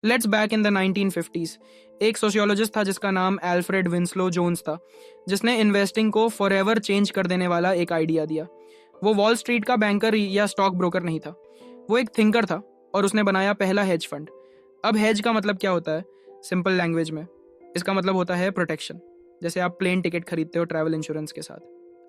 Let's back in the 1950s। एक sociologist था जिसका नाम एल्फ्रेड विंस्लो जोन्स था, जिसने इन्वेस्टिंग को फॉरएवर चेंज कर देने वाला एक आइडिया दिया। वो वॉल स्ट्रीट का बैंकर या स्टॉक ब्रोकर नहीं था, वो एक थिंकर था और उसने बनाया पहला हेज फंड। अब हेज का मतलब क्या होता है? सिंपल लैंग्वेज में इसका मतलब होता है प्रोटेक्शन। जैसे आप प्लेन टिकट खरीदते हो ट्रैवल इंश्योरेंस के साथ,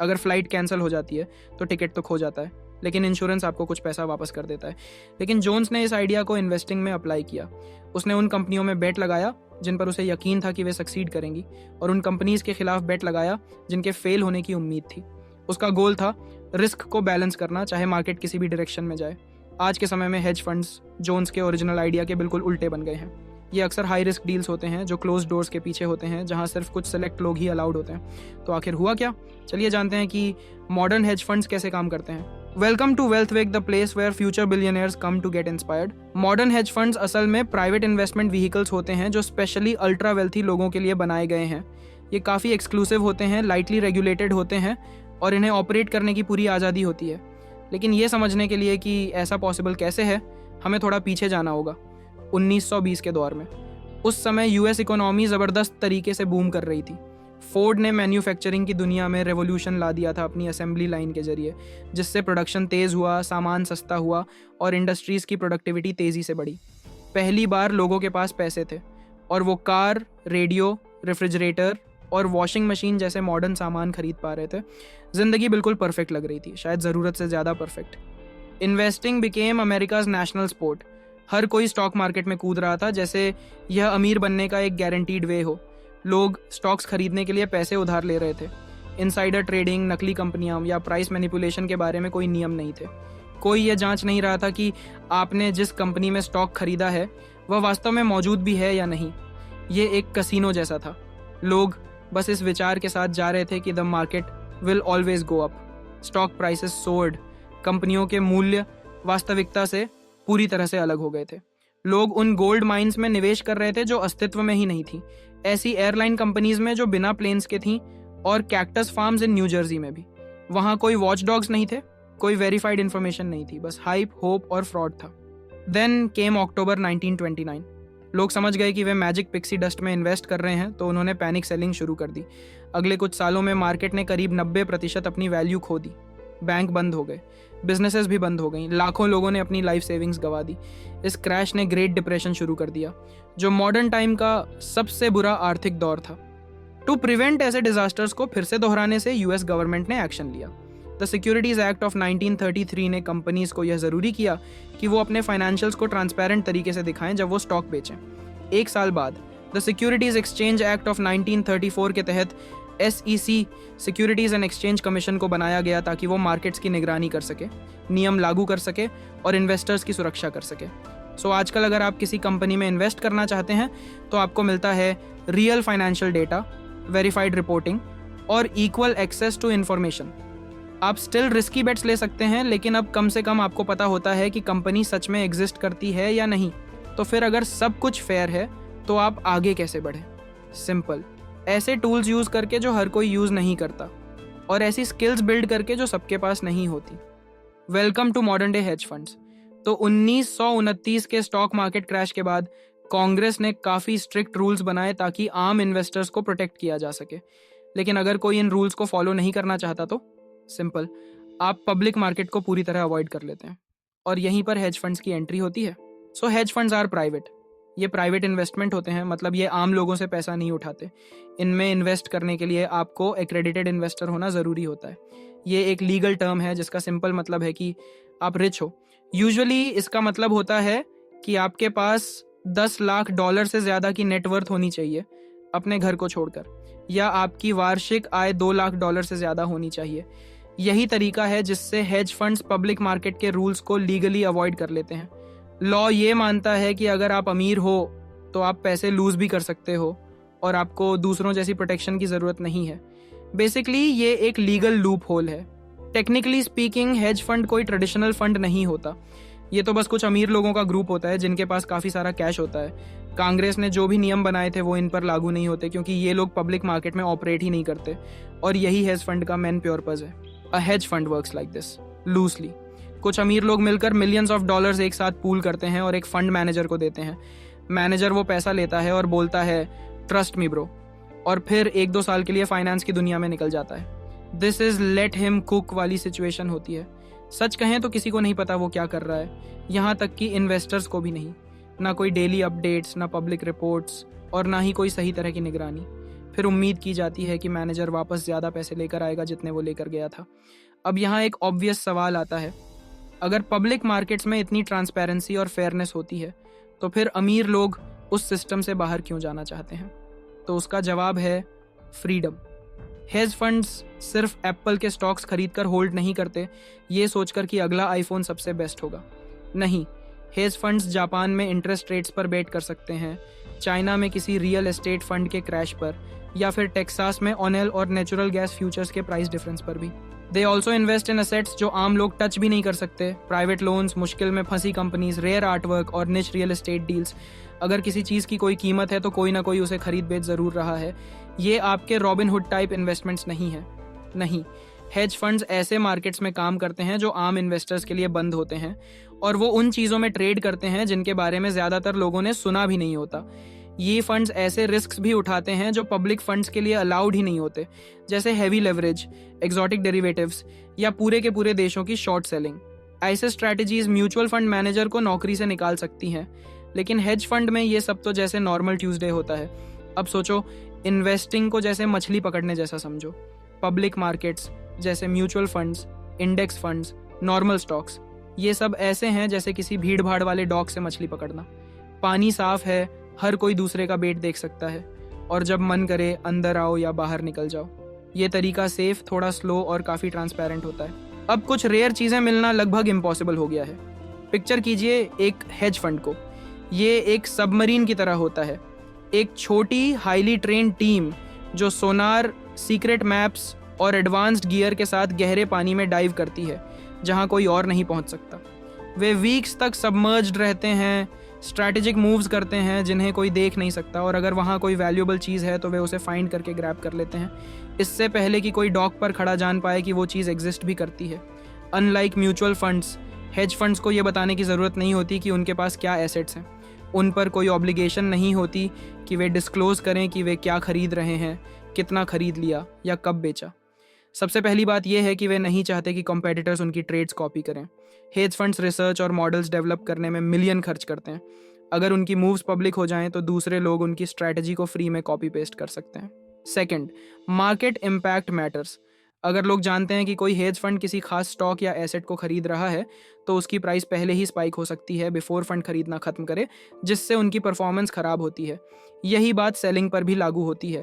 अगर फ्लाइट कैंसिल हो जाती है तो टिकट तो खो जाता है, लेकिन इंश्योरेंस आपको कुछ पैसा वापस कर देता है। लेकिन जोन्स ने इस आइडिया को इन्वेस्टिंग में अप्लाई किया। उसने उन कंपनियों में बेट लगाया जिन पर उसे यकीन था कि वे सक्सीड करेंगी, और उन कंपनीज के खिलाफ बेट लगाया जिनके फेल होने की उम्मीद थी। उसका गोल था रिस्क को बैलेंस करना, चाहे मार्केट किसी भी डायरेक्शन में जाए। आज के समय में हेज फंड्स जोन्स के ओरिजिनल आइडिया के बिल्कुल उल्टे बन गए हैं। ये अक्सर हाई रिस्क डील्स होते हैं जो क्लोज डोर्स के पीछे होते हैं, जहां सिर्फ कुछ सेलेक्ट लोग ही अलाउड होते हैं। तो आखिर हुआ क्या? चलिए जानते हैं कि मॉडर्न हेज फंड्स कैसे काम करते हैं। Welcome to wealth wake, the place where future billionaires come to get inspired. Modern hedge funds असल में प्राइवेट इन्वेस्टमेंट व्हीकल्स होते हैं जो स्पेशली अल्ट्रा वेल्थी लोगों के लिए बनाए गए हैं। ये काफ़ी एक्सक्लूसिव होते हैं, लाइटली रेगुलेटेड होते हैं और इन्हें ऑपरेट करने की पूरी आज़ादी होती है। लेकिन ये समझने के लिए कि ऐसा पॉसिबल कैसे है, हमें थोड़ा पीछे जाना होगा, 1920 के दौर में। उस समय यूएस इकोनॉमी ज़बरदस्त तरीके से बूम कर रही थी। फोर्ड ने मैन्युफैक्चरिंग की दुनिया में रेवोल्यूशन ला दिया था अपनी असेंबली लाइन के जरिए, जिससे प्रोडक्शन तेज़ हुआ, सामान सस्ता हुआ और इंडस्ट्रीज़ की प्रोडक्टिविटी तेज़ी से बढ़ी। पहली बार लोगों के पास पैसे थे और वो कार, रेडियो, रेफ्रिजरेटर और वॉशिंग मशीन जैसे मॉडर्न सामान खरीद पा रहे थे। ज़िंदगी बिल्कुल परफेक्ट लग रही थी, शायद ज़रूरत से ज़्यादा perfect. Investing became America's national sport. हर कोई स्टॉक मार्केट में कूद रहा था जैसे यह अमीर बनने का एक गारंटीड वे हो। लोग स्टॉक्स खरीदने के लिए पैसे उधार ले रहे थे। इनसाइडर ट्रेडिंग, नकली कंपनियां या प्राइस मैनिपुलेशन के बारे में कोई नियम नहीं थे। कोई यह जांच नहीं रहा था कि आपने जिस कंपनी में स्टॉक खरीदा है वह वास्तव में मौजूद भी है या नहीं। ये एक कसिनो जैसा था। लोग बस इस विचार के साथ जा रहे थे कि the market will always go up. Stock prices sword. कंपनियों के मूल्य वास्तविकता से पूरी तरह से अलग हो गए थे। लोग उन गोल्ड माइंस में निवेश कर रहे थे जो अस्तित्व में ही नहीं थी, ऐसी एयरलाइन कंपनीज में जो बिना प्लेन्स के थीं, और cactus farms in new Jersey में भी। वहां कोई वॉच डॉग्स नहीं थे, कोई वेरीफाइड इन्फॉर्मेशन नहीं थी, बस हाइप, होप और फ्रॉड था। देन केम अक्टूबर 1929। लोग समझ गए कि वे मैजिक पिक्सी डस्ट में इन्वेस्ट कर रहे हैं, तो उन्होंने पैनिक सेलिंग शुरू कर दी। अगले कुछ सालों में मार्केट ने करीब 90% अपनी वैल्यू खो दी। बैंक बंद हो गए, बिजनेसेस भी बंद हो गई, लाखों लोगों ने अपनी लाइफ सेविंग्स गंवा दी। इस क्रैश ने ग्रेट डिप्रेशन शुरू कर दिया, जो मॉडर्न टाइम का सबसे बुरा आर्थिक दौर था। टू प्रिवेंट ऐसे डिजास्टर्स को फिर से दोहराने से यूएस गवर्नमेंट ने एक्शन लिया। द सिक्योरिटीज एक्ट ऑफ 1933 ने कंपनीज को यह जरूरी किया कि वो अपने फाइनेंशियल्स को ट्रांसपेरेंट तरीके से दिखाएं जब वो स्टॉक बेचें। एक साल बाद the securities exchange act of 1934 के तहत SEC securities and exchange commission को बनाया गया ताकि वो मार्केट्स की निगरानी कर सके, नियम लागू कर सके और इन्वेस्टर्स की सुरक्षा कर सके। सो आजकल अगर आप किसी कंपनी में इन्वेस्ट करना चाहते हैं तो आपको मिलता है real financial data, verified reporting और इक्वल एक्सेस टू इन्फॉर्मेशन। आप स्टिल रिस्की बेट्स ले सकते हैं, लेकिन अब कम से कम आपको पता होता है कि कंपनी सच में एग्जिस्ट करती है या नहीं। तो फिर अगर सब कुछ फेयर है तो आप आगे कैसे बढ़ें? सिंपल, ऐसे टूल्स यूज करके जो हर कोई यूज नहीं करता, और ऐसी स्किल्स बिल्ड करके जो सबके पास नहीं होती। Welcome to modern day hedge funds. तो 1929 के स्टॉक मार्केट क्रैश के बाद कांग्रेस ने काफी स्ट्रिक्ट रूल्स बनाए ताकि आम इन्वेस्टर्स को प्रोटेक्ट किया जा सके। लेकिन अगर कोई इन रूल्स को फॉलो नहीं करना चाहता तो सिंपल, आप पब्लिक मार्केट को पूरी तरह अवॉइड कर लेते हैं, और यहीं पर हेज फंड्स की एंट्री होती है। सो हेज फंड्स आर प्राइवेट। ये प्राइवेट इन्वेस्टमेंट होते हैं, मतलब ये आम लोगों से पैसा नहीं उठाते। इनमें इन्वेस्ट करने के लिए आपको एक्रेडिटेड इन्वेस्टर होना ज़रूरी होता है। ये एक लीगल टर्म है जिसका सिंपल मतलब है कि आप रिच हो। यूजुअली इसका मतलब होता है कि आपके पास $10 लाख से ज़्यादा की नेटवर्थ होनी चाहिए अपने घर को छोड़कर, या आपकी वार्षिक आय $2 लाख से ज़्यादा होनी चाहिए। यही तरीका है जिससे हेज फंड्स पब्लिक मार्केट के रूल्स को लीगली अवॉइड कर लेते हैं। लॉ ये मानता है कि अगर आप अमीर हो तो आप पैसे लूज भी कर सकते हो और आपको दूसरों जैसी प्रोटेक्शन की ज़रूरत नहीं है। बेसिकली ये एक लीगल लूप होल है। टेक्निकली स्पीकिंग हेज फंड कोई ट्रेडिशनल फंड नहीं होता। ये तो बस कुछ अमीर लोगों का ग्रुप होता है जिनके पास काफ़ी सारा कैश होता है। कांग्रेस ने जो भी नियम बनाए थे वो इन पर लागू नहीं होते, क्योंकि ये लोग पब्लिक मार्केट में ऑपरेट ही नहीं करते, और यही हेज फंड का मेन पर्पस है। A hedge fund works like this loosely. कुछ अमीर लोग मिलकर मिलियंस ऑफ डॉलर्स एक साथ पूल करते हैं और एक फंड मैनेजर को देते हैं। मैनेजर वो पैसा लेता है और बोलता है ट्रस्ट मी ब्रो, और फिर 1-2 साल के लिए फाइनेंस की दुनिया में निकल जाता है। This is let him cook वाली सिचुएशन होती है। सच कहें तो किसी को नहीं पता वो क्या कर रहा है, यहाँ तक कि इन्वेस्टर्स को भी नहीं। ना कोई डेली अपडेट्स, ना पब्लिक रिपोर्ट्स, और ना ही कोई सही तरह की निगरानी। फिर उम्मीद की जाती है कि मैनेजर वापस ज़्यादा पैसे लेकर आएगा जितने वो लेकर गया था। अब यहाँ एक ऑब्वियस सवाल आता है, अगर पब्लिक मार्केट्स में इतनी ट्रांसपेरेंसी और फेयरनेस होती है तो फिर अमीर लोग उस सिस्टम से बाहर क्यों जाना चाहते हैं? तो उसका जवाब है फ्रीडम। हेज फंड्स सिर्फ एप्पल के स्टॉक्स खरीदकर होल्ड नहीं करते ये सोचकर कि अगला आईफोन सबसे बेस्ट होगा। नहीं, हेज फंड्स जापान में इंटरेस्ट रेट्स पर बेट कर सकते हैं, चाइना में किसी रियल एस्टेट फंड के क्रैश पर, या फिर टेक्सास में ऑनेल और नेचुरल गैस फ्यूचर्स के प्राइस डिफरेंस पर भी। They also invest in assets जो आम लोग टच भी नहीं कर सकते, प्राइवेट लोन्स, मुश्किल में फंसी कंपनीज, रेयर आर्टवर्क और निच रियल एस्टेट डील्स। अगर किसी चीज़ की कोई कीमत है तो कोई ना कोई उसे खरीद बेच ज़रूर रहा है। ये आपके रॉबिनहुड टाइप इन्वेस्टमेंट्स नहीं है। नहीं, हेज फंड्स ऐसे मार्केट्स में काम करते हैं जो आम इन्वेस्टर्स के लिए बंद होते हैं, और वो उन चीज़ों में ट्रेड करते हैं जिनके बारे में ज़्यादातर लोगों ने सुना भी नहीं होता। ये फंड्स ऐसे रिस्क्स भी उठाते हैं जो पब्लिक फंड्स के लिए अलाउड ही नहीं होते, जैसे हैवी लेवरेज, एक्सोटिक डेरिवेटिव्स या पूरे के पूरे देशों की शॉर्ट सेलिंग। ऐसे स्ट्रैटेजीज म्यूचुअल फंड मैनेजर को नौकरी से निकाल सकती हैं, लेकिन हेज फंड में ये सब तो जैसे नॉर्मल ट्यूसडे होता है। अब सोचो, इन्वेस्टिंग को जैसे मछली पकड़ने जैसा समझो। पब्लिक मार्केट्स जैसे mutual funds, index funds, normal stocks, ये सब ऐसे हैं जैसे किसी भीड़ भाड़ वाले डॉग से मछली पकड़ना। पानी साफ है, हर कोई दूसरे का बेट देख सकता है, और जब मन करे अंदर आओ या बाहर निकल जाओ। ये तरीका सेफ, थोड़ा स्लो और काफ़ी ट्रांसपेरेंट होता है। अब कुछ रेयर चीज़ें मिलना लगभग इम्पॉसिबल हो गया है। पिक्चर कीजिए एक हेज फंड को। ये एक सबमरीन की तरह होता है, एक छोटी हाईली ट्रेन्ड टीम जो सोनार, सीक्रेट मैप्स और एडवांस्ड गियर के साथ गहरे पानी में डाइव करती है जहाँ कोई और नहीं पहुँच सकता। वे वीक्स तक सबमर्ज्ड रहते हैं, स्ट्रैटेजिक मूव्स करते हैं जिन्हें कोई देख नहीं सकता, और अगर वहाँ कोई वैल्यूएबल चीज़ है तो वे उसे फाइंड करके ग्रैब कर लेते हैं, इससे पहले कि कोई डॉक पर खड़ा जान पाए कि वो चीज़ एग्जिस्ट भी करती है। Unlike mutual funds, hedge funds को ये बताने की ज़रूरत नहीं होती कि उनके पास क्या एसेट्स हैं। उन पर कोई ऑब्लिगेशन नहीं होती कि वे डिस्क्लोज करें कि वे क्या खरीद रहे हैं, कितना खरीद लिया या कब बेचा। सबसे पहली बात यह है कि वे नहीं चाहते कि कॉम्पिटिटर्स उनकी ट्रेड्स कॉपी करें। हेज फंड्स रिसर्च और मॉडल्स डेवलप करने में मिलियन खर्च करते हैं। अगर उनकी मूव्स पब्लिक हो जाएं तो दूसरे लोग उनकी स्ट्रैटेजी को फ्री में कॉपी पेस्ट कर सकते हैं। Second, market impact matters. अगर लोग जानते हैं कि कोई हेज फंड किसी खास स्टॉक या एसेट को खरीद रहा है तो उसकी प्राइस पहले ही स्पाइक हो सकती है बिफोर फंड खरीदना खत्म करे, जिससे उनकी परफॉर्मेंस खराब होती है। यही बात सेलिंग पर भी लागू होती है।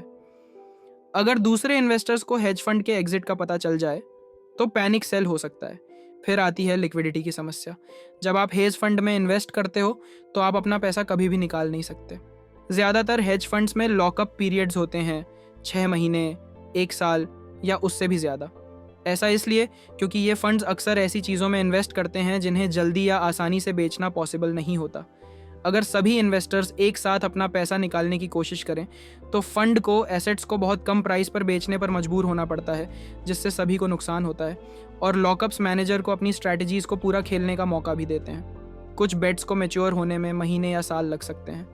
अगर दूसरे इन्वेस्टर्स को हेज फंड के एग्जिट का पता चल जाए तो पैनिक सेल हो सकता है। फिर आती है लिक्विडिटी की समस्या। जब आप हेज फंड में इन्वेस्ट करते हो तो आप अपना पैसा कभी भी निकाल नहीं सकते। ज़्यादातर हेज फंड्स में लॉकअप पीरियड्स होते हैं, 6 महीने, 1 साल या उससे भी ज़्यादा। ऐसा इसलिए क्योंकि ये फंड्स अक्सर ऐसी चीज़ों में इन्वेस्ट करते हैं जिन्हें जल्दी या आसानी से बेचना पॉसिबल नहीं होता। अगर सभी इन्वेस्टर्स एक साथ अपना पैसा निकालने की कोशिश करें तो फंड को एसेट्स को बहुत कम प्राइस पर बेचने पर मजबूर होना पड़ता है, जिससे सभी को नुकसान होता है, और लॉकअप्स मैनेजर को अपनी स्ट्रैटेजीज़ को पूरा खेलने का मौका भी देते हैं। कुछ बेट्स को मैच्योर होने में महीने या साल लग सकते हैं।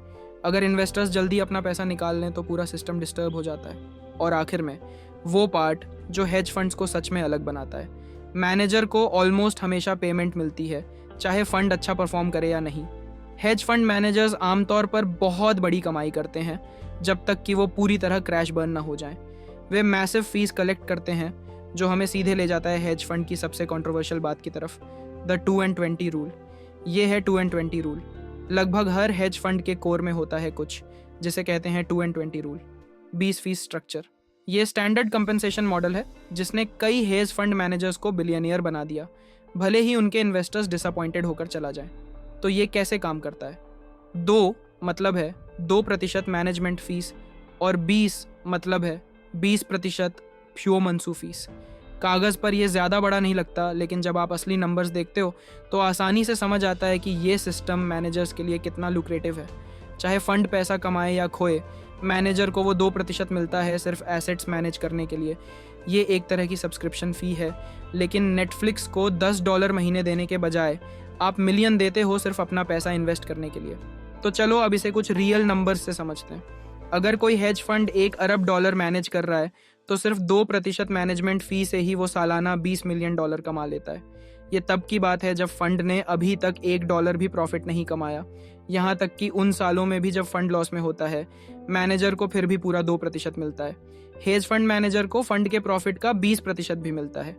अगर इन्वेस्टर्स जल्दी अपना पैसा निकाल लें तो पूरा सिस्टम डिस्टर्ब हो जाता है। और आखिर में वो पार्ट जो हेज फंड्स को सच में अलग बनाता है, मैनेजर को ऑलमोस्ट हमेशा पेमेंट मिलती है, चाहे फंड अच्छा परफॉर्म करे या नहीं। हेज फंड मैनेजर्स आमतौर पर बहुत बड़ी कमाई करते हैं जब तक कि वो पूरी तरह क्रैश बर्न ना हो जाएं। वे मैसिव फीस कलेक्ट करते हैं, जो हमें सीधे ले जाता है हेज फंड की सबसे कंट्रोवर्शियल बात की तरफ, द 2 and 20 रूल। ये है 2 and 20 रूल। लगभग हर हेज फंड के कोर में होता है कुछ जिसे कहते हैं 2 and 20 रूल, 20% स्ट्रक्चर। ये स्टैंडर्ड कंपनसेशन मॉडल है जिसने कई हेज फंड मैनेजर्स को बिलियनियर बना दिया, भले ही उनके इन्वेस्टर्स डिसअपॉइंटेड होकर चला जाए। तो ये कैसे काम करता है? 2 मतलब है 2% मैनेजमेंट फीस, और 20 मतलब है 20% प्योर मंसू फीस। कागज़ पर ये ज़्यादा बड़ा नहीं लगता, लेकिन जब आप असली नंबर्स देखते हो तो आसानी से समझ आता है कि ये सिस्टम मैनेजर्स के लिए कितना लुक्रेटिव है। चाहे फंड पैसा कमाए या खोए, मैनेजर को वो 2% मिलता है सिर्फ एसेट्स मैनेज करने के लिए। ये एक तरह की सब्सक्रिप्शन फ़ी है, लेकिन नेटफ्लिक्स को $10 महीने देने के बजाय आप मिलियन देते हो सिर्फ अपना पैसा इन्वेस्ट करने के लिए। तो चलो अब इसे कुछ रियल नंबर्स से समझते हैं। अगर कोई हेज फंड $1 अरब मैनेज कर रहा है तो सिर्फ 2% मैनेजमेंट फी से ही वो सालाना $20 मिलियन कमा लेता है। ये तब की बात है जब फंड ने अभी तक $1 भी प्रॉफिट नहीं कमाया। यहाँ तक कि उन सालों में भी जब फंड लॉस में होता है, मैनेजर को फिर भी पूरा 2% मिलता है। हेज फंड मैनेजर को फंड के प्रॉफिट का 20% भी मिलता है।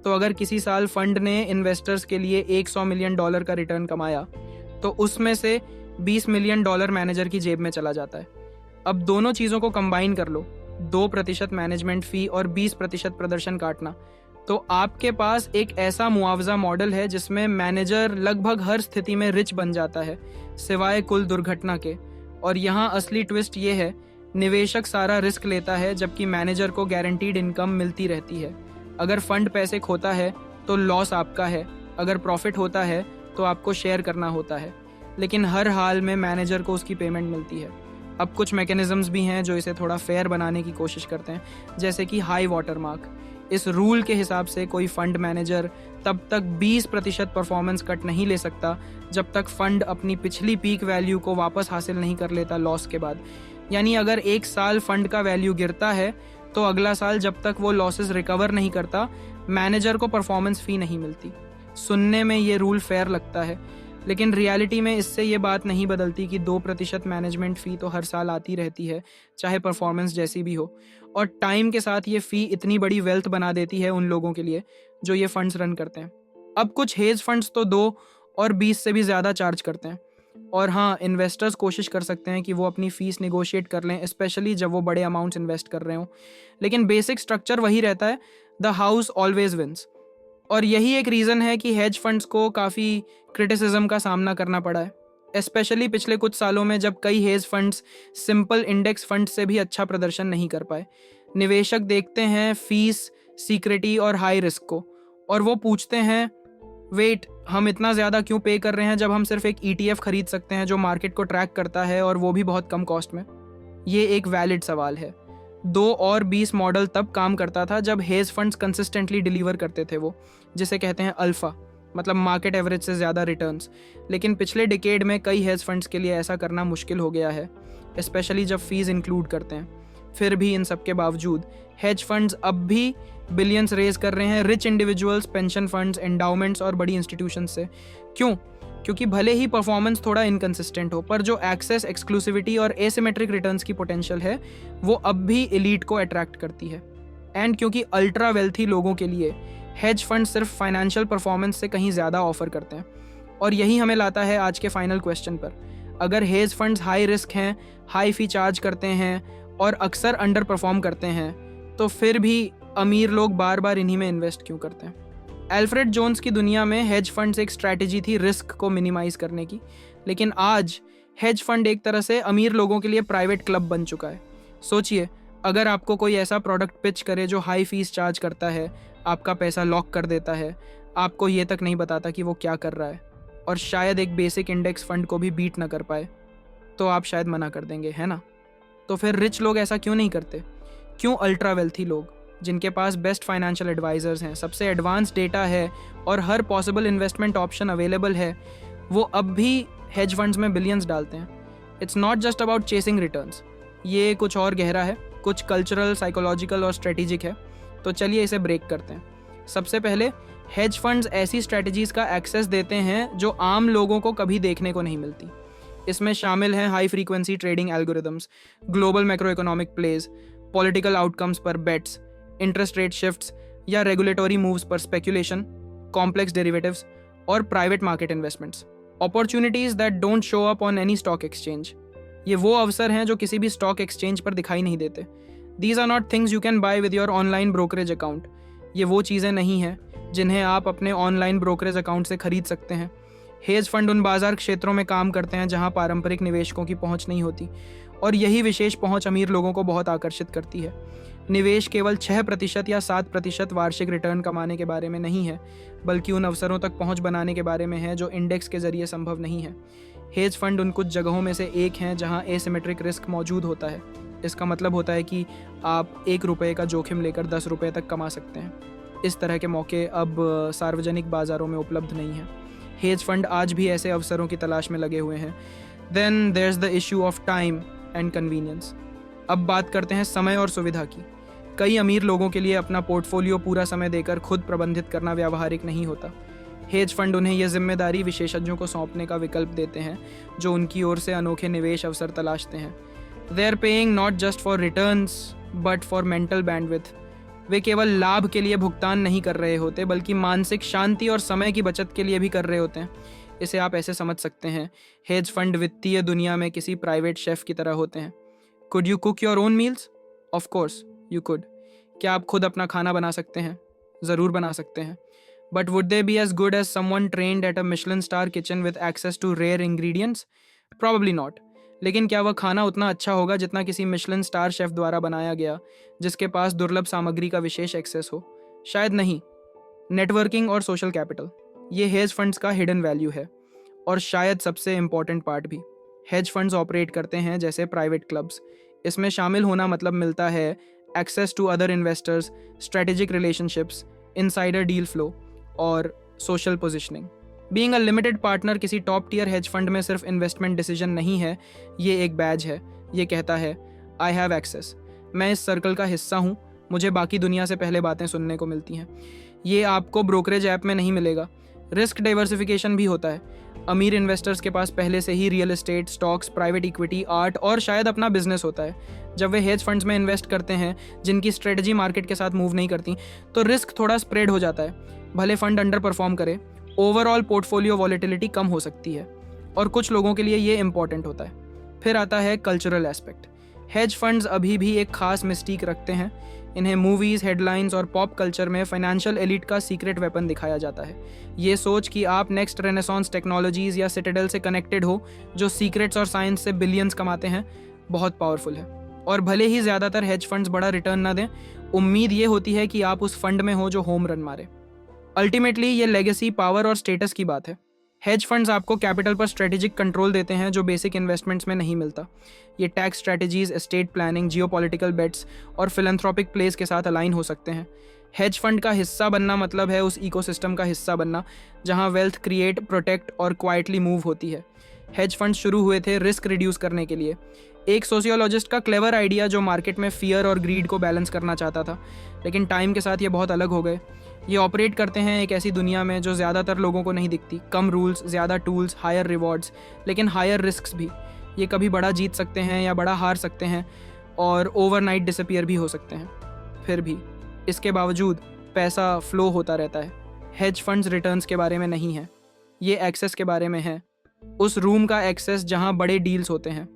तो अगर किसी साल फंड ने इन्वेस्टर्स के लिए $100 मिलियन का रिटर्न कमाया तो उसमें से $20 मिलियन मैनेजर की जेब में चला जाता है। अब दोनों चीज़ों को कंबाइन कर लो, 2% मैनेजमेंट फी और 20% प्रदर्शन काटना, तो आपके पास एक ऐसा मुआवजा मॉडल है जिसमें मैनेजर लगभग हर स्थिति में रिच बन जाता है सिवाय कुल दुर्घटना के। और यहाँ असली ट्विस्ट ये है, निवेशक सारा रिस्क लेता है जबकि मैनेजर को गारंटीड इनकम मिलती रहती है। अगर फंड पैसे खोता है तो लॉस आपका है, अगर प्रॉफिट होता है तो आपको शेयर करना होता है, लेकिन हर हाल में मैनेजर को उसकी पेमेंट मिलती है। अब कुछ मैकेनिज्म्स भी हैं जो इसे थोड़ा फेयर बनाने की कोशिश करते हैं, जैसे कि हाई वाटर मार्क। इस रूल के हिसाब से कोई फंड मैनेजर तब तक 20% परफॉर्मेंस कट नहीं ले सकता जब तक फंड अपनी पिछली पीक वैल्यू को वापस हासिल नहीं कर लेता लॉस के बाद। यानी अगर एक साल फंड का वैल्यू गिरता है तो अगला साल जब तक वो लॉसेस रिकवर नहीं करता, मैनेजर को परफॉर्मेंस फी नहीं मिलती। सुनने में ये रूल फेयर लगता है, लेकिन रियलिटी में इससे ये बात नहीं बदलती कि 2% मैनेजमेंट फ़ी तो हर साल आती रहती है, चाहे परफॉर्मेंस जैसी भी हो। और टाइम के साथ ये फ़ी इतनी बड़ी वेल्थ बना देती है उन लोगों के लिए जो ये फंड्स रन करते हैं। अब कुछ हेज फंड्स तो 2 और 20 से भी ज़्यादा चार्ज करते हैं। और हाँ, इन्वेस्टर्स कोशिश कर सकते हैं कि वो अपनी फ़ीस नेगोशिएट कर लें, स्पेशली जब वो बड़े अमाउंट्स इन्वेस्ट कर रहे हों, लेकिन बेसिक स्ट्रक्चर वही रहता है, द हाउस ऑलवेज विंस। और यही एक रीज़न है कि हेज फंड्स को काफ़ी क्रिटिसिज्म का सामना करना पड़ा है, स्पेशली पिछले कुछ सालों में जब कई hedge funds simple index fund से भी अच्छा प्रदर्शन नहीं कर पाए। निवेशक देखते हैं फीस, सीक्रेटी और हाई रिस्क को, और वो पूछते हैं, वेट, हम इतना ज़्यादा क्यों पे कर रहे हैं जब हम सिर्फ एक ETF खरीद सकते हैं जो मार्केट को ट्रैक करता है और वो भी बहुत कम कॉस्ट में। ये एक वैलिड सवाल है। 2 और 20 मॉडल तब काम करता था जब हेज फंड्स कंसिस्टेंटली डिलीवर करते थे, वो जिसे कहते हैं अल्फ़ा, मतलब मार्केट एवरेज से ज़्यादा रिटर्न्स। लेकिन पिछले डिकेड में कई हेज फंड्स के लिए ऐसा करना मुश्किल हो गया है, स्पेशली जब फीस इंक्लूड करते हैं। फिर भी इन सब के बावजूद हेज फंड्स अब भी बिलियंस रेज कर रहे हैं rich individuals, pension funds, endowments और बड़ी इंस्टीट्यूशंस से। क्यों? क्योंकि भले ही परफॉर्मेंस थोड़ा इनकंसिस्टेंट हो, पर जो एक्सेस, एक्सक्लूसिविटी और एसिमेट्रिक रिटर्न्स की पोटेंशियल है वो अब भी एलीट को अट्रैक्ट करती है। एंड क्योंकि अल्ट्रा वेल्थी लोगों के लिए हेज फंड सिर्फ फाइनेंशियल परफॉर्मेंस से कहीं ज़्यादा ऑफर करते हैं। और यही हमें लाता है आज के फाइनल क्वेश्चन पर। अगर हेज फंड्स हाई रिस्क हैं, हाई फी चार्ज करते हैं और अक्सर अंडर परफॉर्म करते हैं, तो फिर भी अमीर लोग बार बार इन्हीं में इन्वेस्ट क्यों करते हैं? एल्फ्रेड जोन्स की दुनिया में हेज फंड्स एक स्ट्रैटेजी थी रिस्क को मिनिमाइज करने की, लेकिन आज हेज फंड एक तरह से अमीर लोगों के लिए प्राइवेट क्लब बन चुका है। सोचिए, अगर आपको कोई ऐसा प्रोडक्ट पिच करे जो हाई फीस चार्ज करता है, आपका पैसा लॉक कर देता है, आपको ये तक नहीं बताता कि वो क्या कर रहा है, और शायद एक बेसिक इंडेक्स फंड को भी बीट ना कर पाए, तो आप शायद मना कर देंगे, है ना? तो फिर रिच लोग ऐसा क्यों नहीं करते? क्यों अल्ट्रा वेल्थी लोग, जिनके पास बेस्ट फाइनेंशियल एडवाइजर्स हैं, सबसे एडवांस डेटा है और हर पॉसिबल इन्वेस्टमेंट ऑप्शन अवेलेबल है, वो अब भी हेज फंड्स में बिलियंस डालते हैं? It's not just about chasing returns, ये कुछ और गहरा है, कुछ कल्चरल, साइकोलॉजिकल और स्ट्रेटेजिक है। तो चलिए इसे ब्रेक करते हैं। सबसे पहले, हेज फंड्स ऐसी स्ट्रेटजीज का एक्सेस देते हैं जो आम लोगों को कभी देखने को नहीं मिलती। इसमें शामिल हैं high frequency trading algorithms, global macro economic plays, political outcomes पर बेट्स, इंटरेस्ट रेट शिफ्ट्स या रेगुलेटरी मूव्स पर स्पेकुलेशन, कॉम्प्लेक्स डेरिवेटिव्स और private market investments. Opportunities that don't show up on any stock exchange. ये वो अवसर हैं जो किसी भी स्टॉक एक्सचेंज पर दिखाई नहीं देते। These are not things you can buy with your online brokerage account. ये वो चीज़ें नहीं हैं जिन्हें आप अपने ऑनलाइन ब्रोकरेज अकाउंट से खरीद सकते हैं। हेज फंड उन बाजार क्षेत्रों में काम करते हैं जहां पारंपरिक निवेशकों की पहुंच नहीं होती, और यही विशेष पहुंच अमीर लोगों को बहुत आकर्षित करती है। निवेश केवल 6% या 7% वार्षिक रिटर्न कमाने के बारे में नहीं है, बल्कि उन अवसरों तक पहुंच बनाने के बारे में है जो इंडेक्स के जरिए संभव नहीं है। हेज फंड उन कुछ जगहों में से एक हैं जहां एसिमेट्रिक रिस्क मौजूद होता है। इसका मतलब होता है कि आप ₹1 का जोखिम लेकर ₹10 तक कमा सकते हैं। इस तरह के मौके अब सार्वजनिक बाजारों में उपलब्ध नहीं हैं। हेज फंड आज भी ऐसे अवसरों की तलाश में लगे हुए हैं then there is the issue of time and convenience. अब बात करते हैं समय और सुविधा की। कई अमीर लोगों के लिए अपना पोर्टफोलियो पूरा समय देकर खुद प्रबंधित करना व्यावहारिक नहीं होता। हेज फंड उन्हें यह जिम्मेदारी विशेषज्ञों को सौंपने का विकल्प देते हैं जो उनकी ओर से अनोखे निवेश अवसर तलाशते हैं। They are paying not just for returns but for mental bandwidth. वे केवल लाभ के लिए भुगतान नहीं कर रहे होते बल्कि मानसिक शांति और समय की बचत के लिए भी कर रहे होते हैं। इसे आप ऐसे समझ सकते हैं, हेज फंड वित्तीय दुनिया में किसी प्राइवेट शेफ की तरह होते हैं। Could you cook your own meals? Of course you could. क्या आप खुद अपना खाना बना सकते हैं? ज़रूर बना सकते हैं। But would they be as good as someone trained at a Michelin star kitchen with access to rare ingredients? Probably not. लेकिन क्या वह खाना उतना अच्छा होगा जितना किसी मिशेलिन स्टार शेफ द्वारा बनाया गया जिसके पास दुर्लभ सामग्री का विशेष एक्सेस हो? शायद नहीं। नेटवर्किंग और सोशल कैपिटल, ये हेज फंड्स का हिडन वैल्यू है और शायद सबसे इम्पॉर्टेंट पार्ट भी। हेज फंड्स ऑपरेट करते हैं जैसे प्राइवेट क्लब्स। इसमें शामिल होना मतलब मिलता है access to other investors, strategic relationships, insider deal flow और social positioning. Being a limited partner किसी टॉप टियर हेज फंड में सिर्फ इन्वेस्टमेंट डिसीजन नहीं है, ये एक बैज है। ये कहता है आई हैव एक्सेस, मैं इस सर्कल का हिस्सा हूँ, मुझे बाकी दुनिया से पहले बातें सुनने को मिलती हैं। ये आपको ब्रोकरेज ऐप में नहीं मिलेगा। रिस्क डाइवर्सिफिकेशन भी होता है। अमीर इन्वेस्टर्स के पास पहले से ही real estate, stocks, private equity, art और शायद अपना बिजनेस होता है। जब वे हेज फंड्स में इन्वेस्ट करते हैं जिनकी स्ट्रेटजी मार्केट के साथ मूव नहीं करती, तो रिस्क थोड़ा स्प्रेड हो जाता है। भले फंड अंडर परफॉर्म करे, ओवरऑल पोर्टफोलियो वॉलेटिलिटी कम हो सकती है और कुछ लोगों के लिए ये इंपॉर्टेंट होता है। फिर आता है कल्चरल एस्पेक्ट। हेज फंड्स अभी भी एक खास मिस्टीक रखते हैं। इन्हें मूवीज़, हेडलाइंस और पॉप कल्चर में फाइनेंशियल एलिट का सीक्रेट वेपन दिखाया जाता है। ये सोच कि आप नेक्स्ट रेनेसॉन्स टेक्नोलॉजीज़ या सिटाडेल से कनेक्टेड हो जो सीक्रेट्स और साइंस से बिलियंस कमाते हैं, बहुत पावरफुल है। और भले ही ज़्यादातर हेज फंड्स बड़ा रिटर्न ना दें, उम्मीद ये होती है कि आप उस फंड में हो जो होम रन मारे। अल्टीमेटली ये लेगेसी, पावर और स्टेटस की बात है। हेज फंड्स आपको कैपिटल पर स्ट्रेटेजिक कंट्रोल देते हैं जो बेसिक इन्वेस्टमेंट्स में नहीं मिलता। ये tax strategies, estate planning, geopolitical bets और फिलैंथ्रोपिक प्लेस के साथ अलाइन हो सकते हैं। हेज फंड का हिस्सा बनना मतलब है उस इकोसिस्टम का हिस्सा बनना जहां वेल्थ क्रिएट, प्रोटेक्ट और क्वाइटली मूव होती है। हेज फंड शुरू हुए थे रिस्क रिड्यूस करने के लिए। एक सोशियोलॉजिस्ट का क्लेवर आइडिया जो मार्केट में फियर और ग्रीड को बैलेंस करना चाहता था, लेकिन टाइम के साथ ये बहुत अलग हो गए। ये ऑपरेट करते हैं एक ऐसी दुनिया में जो ज़्यादातर लोगों को नहीं दिखती। कम रूल्स, ज़्यादा टूल्स, हायर रिवॉर्ड्स, लेकिन हायर रिस्क्स भी। ये कभी बड़ा जीत सकते हैं या बड़ा हार सकते हैं और ओवरनाइट डिसअपीयर भी हो सकते हैं। फिर भी इसके बावजूद पैसा फ्लो होता रहता है। हेज फंड्स रिटर्न्स के बारे में नहीं है, ये एक्सेस के बारे में है। उस रूम का एक्सेस जहां बड़े डील्स होते हैं।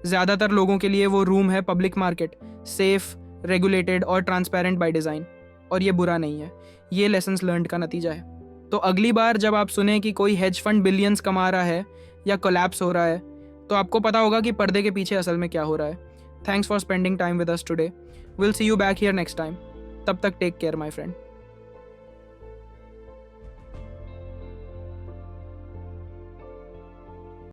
ज़्यादातर लोगों के लिए वो रूम है पब्लिक मार्केट, सेफ, रेगुलेटेड और ट्रांसपेरेंट बाय डिज़ाइन। और ये बुरा नहीं है, ये लेसन्स लर्नड का नतीजा है। तो अगली बार जब आप सुने कि कोई हेज फंड बिलियंस कमा रहा है या कोलैप्स हो रहा है, तो आपको पता होगा कि पर्दे के पीछे असल में क्या हो रहा है। Thanks for spending time with us today. Will see you back here next time. तब तक टेक केयर माय फ्रेंड।